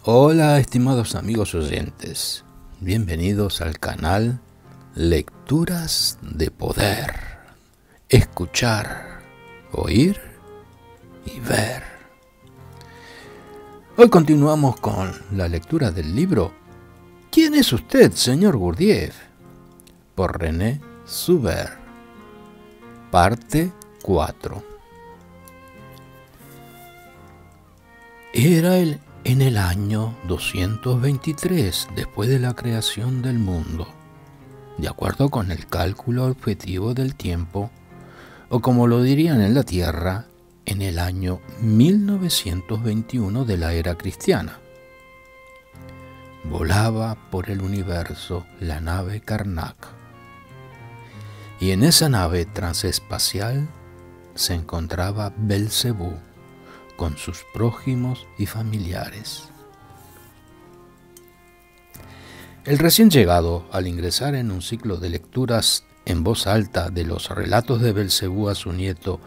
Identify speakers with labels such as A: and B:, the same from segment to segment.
A: Hola, estimados amigos oyentes. Bienvenidos al canal Lecturas de Poder. Escuchar, oír y ver. Hoy continuamos con la lectura del libro ¿Quién es usted, señor Gurdjieff? Por René Subert. Parte 4. Era en el año 223 después de la creación del mundo, de acuerdo con el cálculo objetivo del tiempo, o como lo dirían en la Tierra, en el año 1921 de la era cristiana. Volaba por el universo la nave Karnak, y en esa nave transespacial se encontraba Belcebú, con sus prójimos y familiares. El recién llegado, al ingresar en un ciclo de lecturas en voz alta de los relatos de Belcebú a su nieto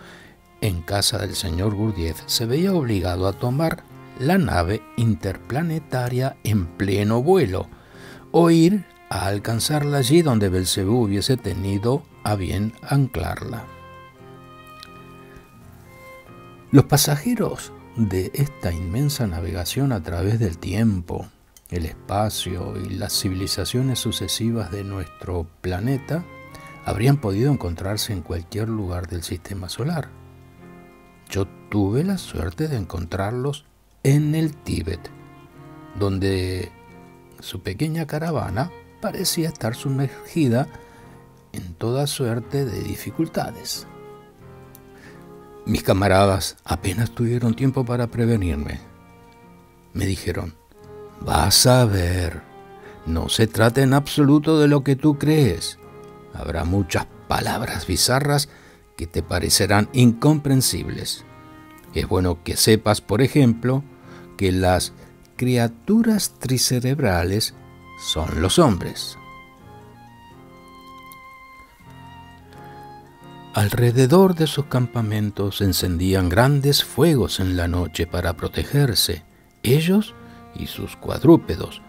A: en casa del señor Gurdjieff, se veía obligado a tomar la nave interplanetaria en pleno vuelo, o ir a alcanzarla allí donde Belcebú hubiese tenido a bien anclarla. Los pasajeros de esta inmensa navegación a través del tiempo, el espacio y las civilizaciones sucesivas de nuestro planeta habrían podido encontrarse en cualquier lugar del sistema solar. Yo tuve la suerte de encontrarlos en el Tíbet, donde su pequeña caravana parecía estar sumergida en toda suerte de dificultades. Mis camaradas apenas tuvieron tiempo para prevenirme. Me dijeron: vas a ver, no se trata en absoluto de lo que tú crees. Habrá muchas palabras bizarras que te parecerán incomprensibles. Es bueno que sepas, por ejemplo, que las criaturas tricerebrales son los hombres. Alrededor de sus campamentos encendían grandes fuegos en la noche para protegerse, ellos y sus cuadrúpedos,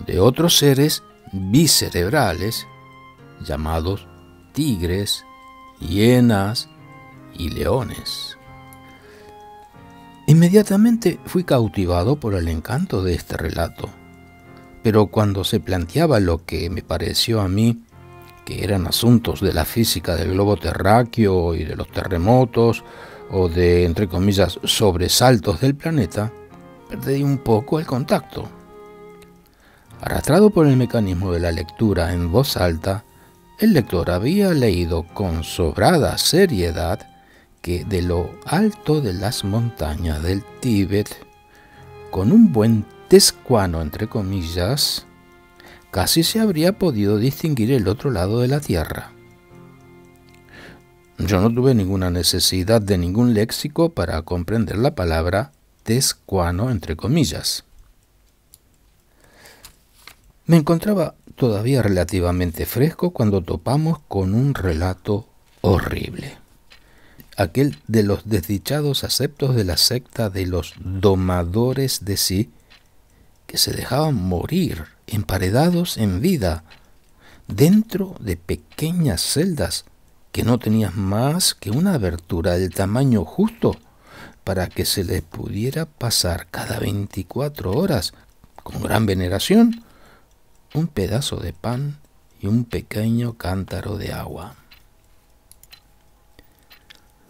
A: de otros seres bicerebrales llamados tigres, hienas y leones. Inmediatamente fui cautivado por el encanto de este relato, pero cuando se planteaba lo que me pareció a mí que eran asuntos de la física del globo terráqueo y de los terremotos, o de, entre comillas, sobresaltos del planeta, perdí un poco el contacto. Arrastrado por el mecanismo de la lectura en voz alta, el lector había leído con sobrada seriedad que de lo alto de las montañas del Tíbet, con un buen tescuano, entre comillas, casi se habría podido distinguir el otro lado de la tierra. Yo no tuve ninguna necesidad de ningún léxico para comprender la palabra tescuano, entre comillas. Me encontraba todavía relativamente fresco cuando topamos con un relato horrible. Aquel de los desdichados adeptos de la secta de los domadores de sí, que se dejaban morir emparedados en vida dentro de pequeñas celdas que no tenían más que una abertura del tamaño justo para que se les pudiera pasar cada 24 horas, con gran veneración, un pedazo de pan y un pequeño cántaro de agua.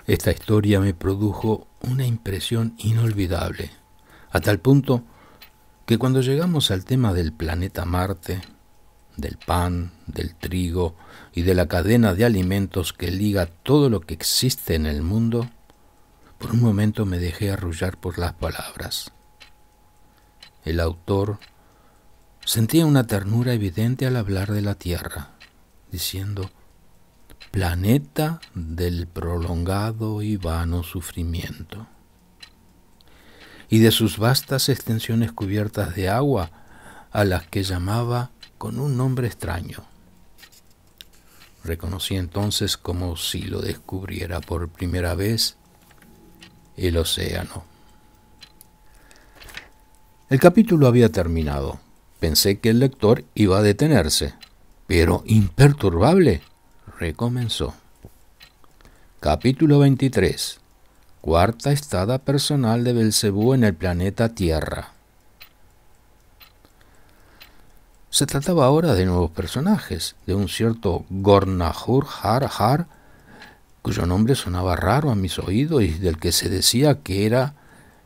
A: Esta historia me produjo una impresión inolvidable, a tal punto que cuando llegamos al tema del planeta Marte, del pan, del trigo y de la cadena de alimentos que liga todo lo que existe en el mundo, por un momento me dejé arrullar por las palabras. El autor sentía una ternura evidente al hablar de la Tierra, diciendo: planeta del prolongado y vano sufrimiento, y de sus vastas extensiones cubiertas de agua, a las que llamaba con un nombre extraño. Reconocí entonces, como si lo descubriera por primera vez, el océano. El capítulo había terminado. Pensé que el lector iba a detenerse, pero imperturbable recomenzó. Capítulo 23. Cuarta estada personal de Belcebú en el planeta Tierra. Se trataba ahora de nuevos personajes, de un cierto Gornahur Har, cuyo nombre sonaba raro a mis oídos y del que se decía que era,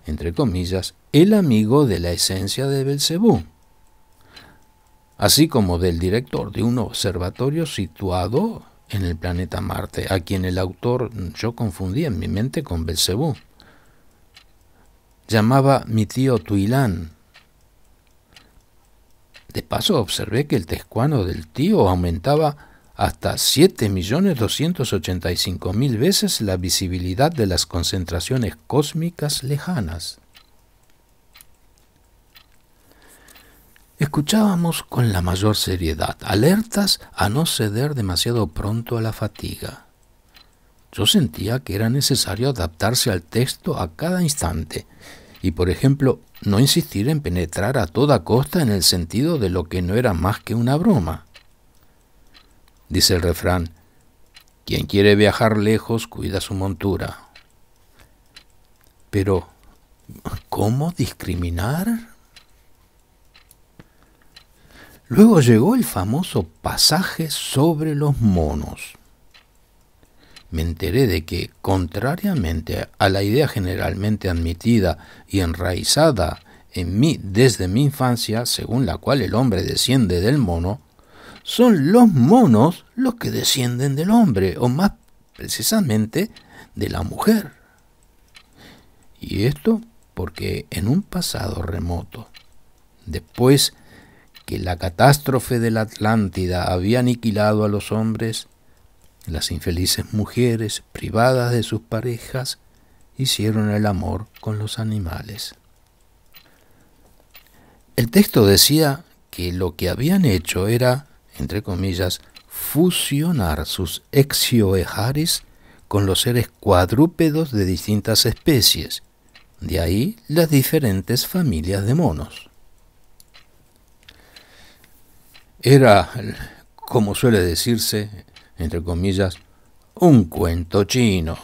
A: entre comillas, el amigo de la esencia de Belcebú, así como del director de un observatorio situado en el planeta Marte, a quien el autor yo confundía en mi mente con Belcebú. Llamaba mi tío Tuilán. De paso observé que el tescuano del tío aumentaba hasta 7.285.000 veces la visibilidad de las concentraciones cósmicas lejanas. Escuchábamos con la mayor seriedad, alertas a no ceder demasiado pronto a la fatiga. Yo sentía que era necesario adaptarse al texto a cada instante y, por ejemplo, no insistir en penetrar a toda costa en el sentido de lo que no era más que una broma. Dice el refrán: quien quiere viajar lejos cuida su montura. Pero, ¿cómo discriminar? Luego llegó el famoso pasaje sobre los monos. Me enteré de que, contrariamente a la idea generalmente admitida y enraizada en mí desde mi infancia, según la cual el hombre desciende del mono, son los monos los que descienden del hombre, o más precisamente de la mujer. Y esto porque en un pasado remoto, después que la catástrofe de la Atlántida había aniquilado a los hombres, las infelices mujeres, privadas de sus parejas, hicieron el amor con los animales. El texto decía que lo que habían hecho era, entre comillas, fusionar sus exioejares con los seres cuadrúpedos de distintas especies, de ahí las diferentes familias de monos. Era, como suele decirse, entre comillas, un cuento chino,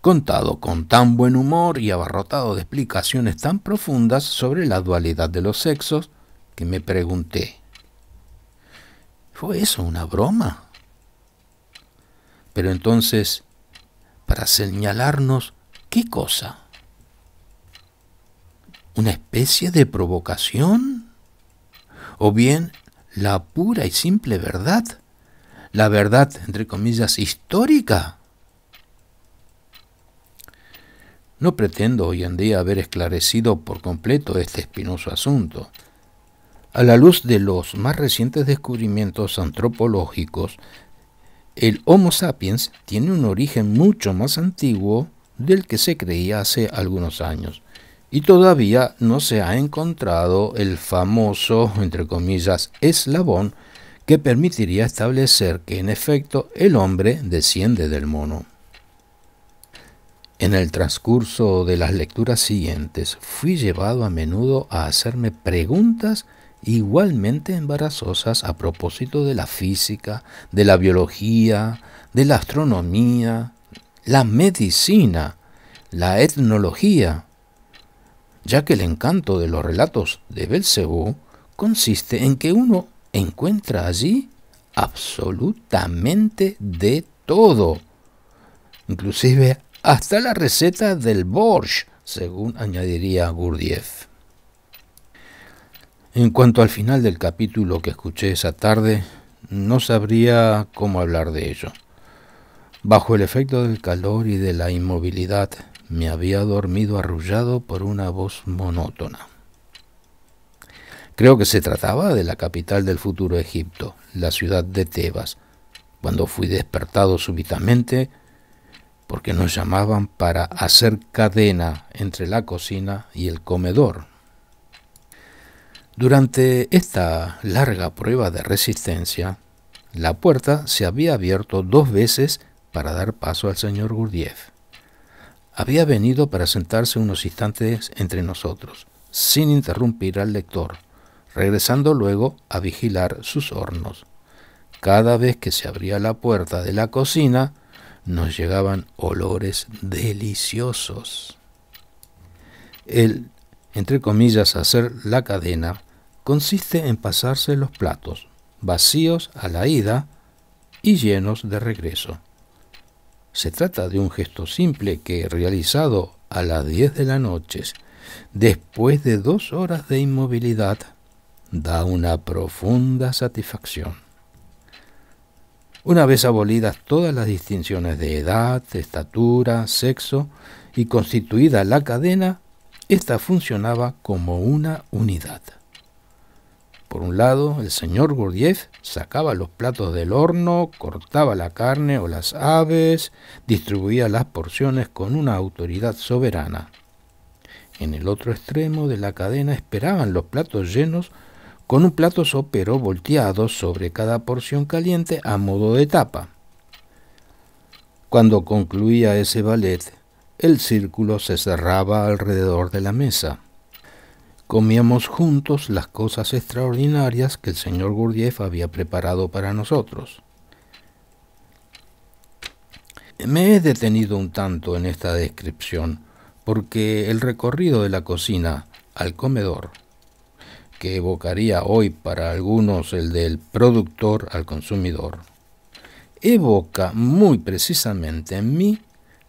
A: contado con tan buen humor y abarrotado de explicaciones tan profundas sobre la dualidad de los sexos, que me pregunté, ¿fue eso una broma? Pero entonces, para señalarnos, ¿qué cosa? ¿Una especie de provocación? ¿O bien la pura y simple verdad? La verdad, entre comillas, histórica. No pretendo hoy en día haber esclarecido por completo este espinoso asunto. A la luz de los más recientes descubrimientos antropológicos, el Homo sapiens tiene un origen mucho más antiguo del que se creía hace algunos años, y todavía no se ha encontrado el famoso, entre comillas, eslabón que permitiría establecer que en efecto el hombre desciende del mono. En el transcurso de las lecturas siguientes fui llevado a menudo a hacerme preguntas igualmente embarazosas a propósito de la física, de la biología, de la astronomía, la medicina, la etnología, ya que el encanto de los relatos de Belcebú consiste en que uno encuentra allí absolutamente de todo, inclusive hasta la receta del borscht, según añadiría Gurdjieff. En cuanto al final del capítulo que escuché esa tarde, no sabría cómo hablar de ello. Bajo el efecto del calor y de la inmovilidad, me había dormido arrullado por una voz monótona. Creo que se trataba de la capital del futuro Egipto, la ciudad de Tebas, cuando fui despertado súbitamente porque nos llamaban para hacer cadena entre la cocina y el comedor. Durante esta larga prueba de resistencia, la puerta se había abierto 2 veces para dar paso al señor Gurdjieff. Había venido para sentarse unos instantes entre nosotros, sin interrumpir al lector, regresando luego a vigilar sus hornos. Cada vez que se abría la puerta de la cocina, nos llegaban olores deliciosos. El, entre comillas, hacer la cadena consiste en pasarse los platos, vacíos a la ida y llenos de regreso. Se trata de un gesto simple que, realizado a las 10 de la noche, después de 2 horas de inmovilidad, da una profunda satisfacción. Una vez abolidas todas las distinciones de edad, estatura, sexo y constituida la cadena, ésta funcionaba como una unidad. Por un lado, el señor Gurdjieff sacaba los platos del horno, cortaba la carne o las aves, distribuía las porciones con una autoridad soberana. En el otro extremo de la cadena esperaban los platos llenos con un plato sopero volteado sobre cada porción caliente a modo de tapa. Cuando concluía ese ballet, el círculo se cerraba alrededor de la mesa. Comíamos juntos las cosas extraordinarias que el señor Gurdjieff había preparado para nosotros. Me he detenido un tanto en esta descripción porque el recorrido de la cocina al comedor, que evocaría hoy para algunos el del productor al consumidor, evoca muy precisamente en mí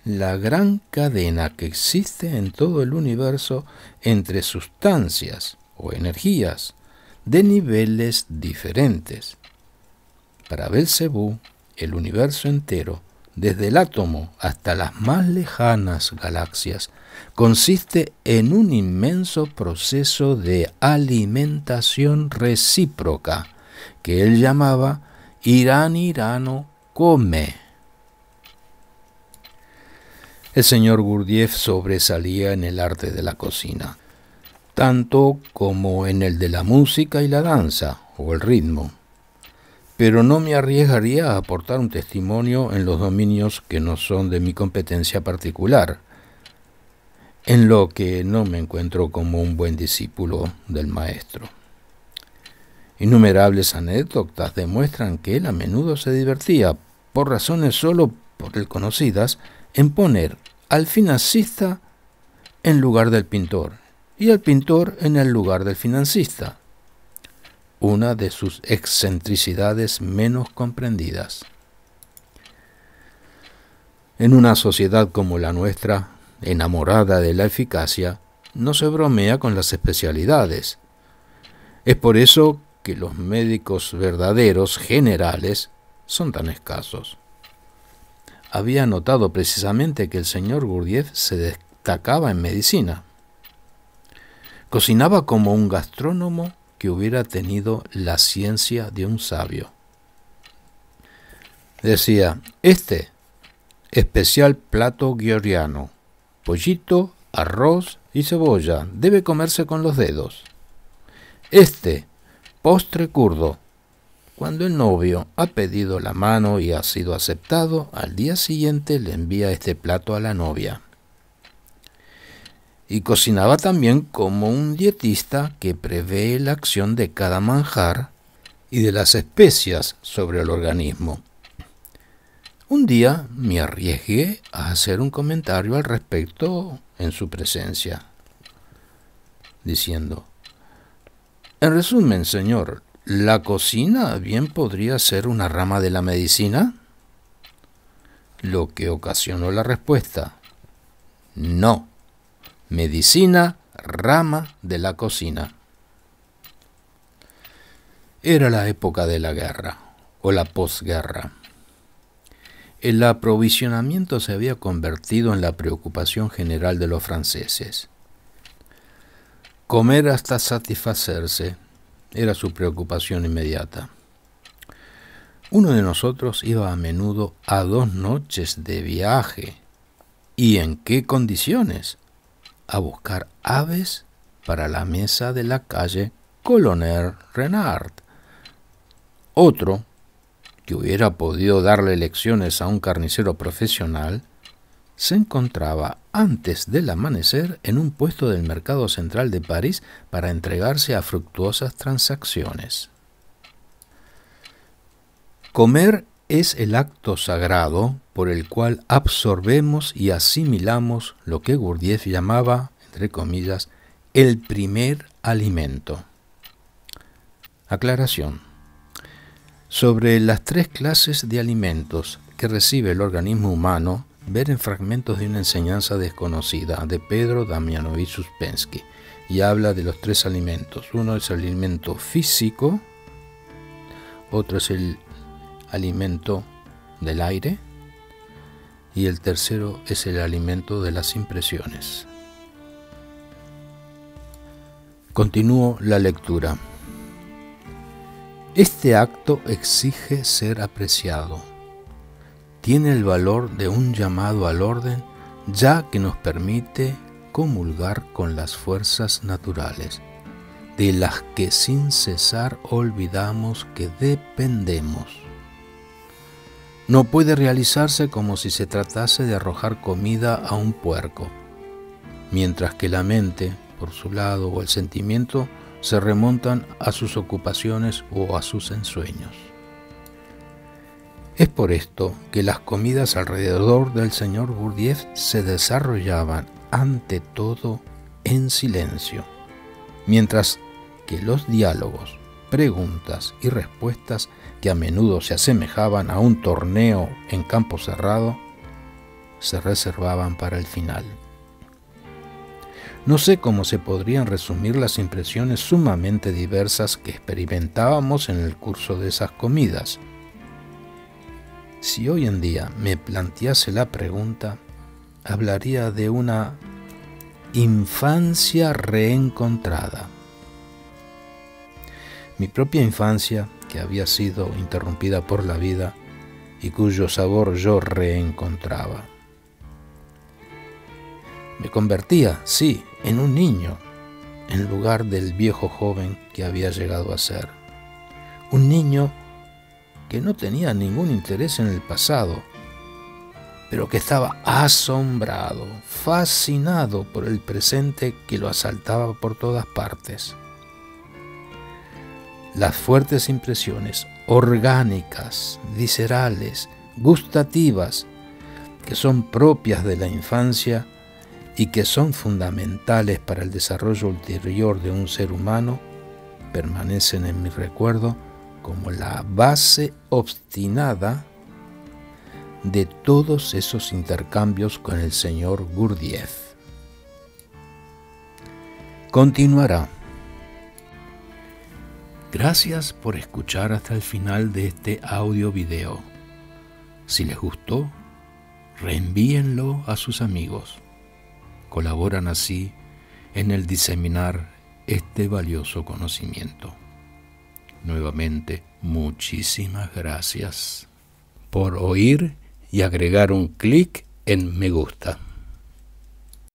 A: la gran cadena que existe en todo el universo entre sustancias o energías de niveles diferentes. Para Belcebú, el universo entero, desde el átomo hasta las más lejanas galaxias, consiste en un inmenso proceso de alimentación recíproca que él llamaba Irán Irano come. El señor Gurdjieff sobresalía en el arte de la cocina, tanto como en el de la música y la danza, o el ritmo. Pero no me arriesgaría a aportar un testimonio en los dominios que no son de mi competencia particular, en lo que no me encuentro como un buen discípulo del maestro. Innumerables anécdotas demuestran que él a menudo se divertía, por razones solo por él conocidas, en poner al financista en lugar del pintor y al pintor en el lugar del financista, una de sus excentricidades menos comprendidas. En una sociedad como la nuestra, enamorada de la eficacia, no se bromea con las especialidades. Es por eso que los médicos verdaderos, generales, son tan escasos. Había notado precisamente que el señor Gurdjieff se destacaba en medicina. Cocinaba como un gastrónomo que hubiera tenido la ciencia de un sabio. Decía, especial plato georgiano, pollito, arroz y cebolla, debe comerse con los dedos. Postre kurdo. Cuando el novio ha pedido la mano y ha sido aceptado, al día siguiente le envía este plato a la novia. Y cocinaba también como un dietista que prevé la acción de cada manjar y de las especias sobre el organismo. Un día me arriesgué a hacer un comentario al respecto en su presencia, diciendo, en resumen, señor, ¿la cocina bien podría ser una rama de la medicina? Lo que ocasionó la respuesta, no, medicina, rama de la cocina. Era la época de la guerra, o la posguerra. El aprovisionamiento se había convertido en la preocupación general de los franceses. Comer hasta satisfacerse era su preocupación inmediata. Uno de nosotros iba a menudo a 2 noches de viaje. ¿Y en qué condiciones? A buscar aves para la mesa de la calle Colonel Renard. Otro, que hubiera podido darle lecciones a un carnicero profesional, se encontraba antes del amanecer en un puesto del mercado central de París para entregarse a fructuosas transacciones. Comer es el acto sagrado por el cual absorbemos y asimilamos lo que Gurdjieff llamaba, entre comillas, el primer alimento. Aclaración. Sobre las 3 clases de alimentos que recibe el organismo humano, ver en fragmentos de una enseñanza desconocida de Pedro Damianovich Uspensky, y habla de los 3 alimentos. Uno es el alimento físico, otro es el alimento del aire y el tercero es el alimento de las impresiones. Continúo la lectura. Este acto exige ser apreciado. Tiene el valor de un llamado al orden, ya que nos permite comulgar con las fuerzas naturales, de las que sin cesar olvidamos que dependemos. No puede realizarse como si se tratase de arrojar comida a un puerco, mientras que la mente, por su lado, o el sentimiento, se remontan a sus ocupaciones o a sus ensueños. Es por esto que las comidas alrededor del señor Gurdjieff se desarrollaban ante todo en silencio, mientras que los diálogos, preguntas y respuestas, que a menudo se asemejaban a un torneo en campo cerrado, se reservaban para el final. No sé cómo se podrían resumir las impresiones sumamente diversas que experimentábamos en el curso de esas comidas. Si hoy en día me plantease la pregunta, hablaría de una infancia reencontrada. Mi propia infancia, que había sido interrumpida por la vida y cuyo sabor yo reencontraba. Me convertía, sí, en un niño, en lugar del viejo joven que había llegado a ser. Un niño que no tenía ningún interés en el pasado, pero que estaba asombrado, fascinado por el presente que lo asaltaba por todas partes. Las fuertes impresiones orgánicas, viscerales, gustativas, que son propias de la infancia y que son fundamentales para el desarrollo ulterior de un ser humano, permanecen en mi recuerdo como la base obstinada de todos esos intercambios con el señor Gurdjieff. Continuará. Gracias por escuchar hasta el final de este audio video. Si les gustó, reenvíenlo a sus amigos. Colaboran así en el diseminar este valioso conocimiento. Nuevamente, muchísimas gracias por oír y agregar un clic en me gusta.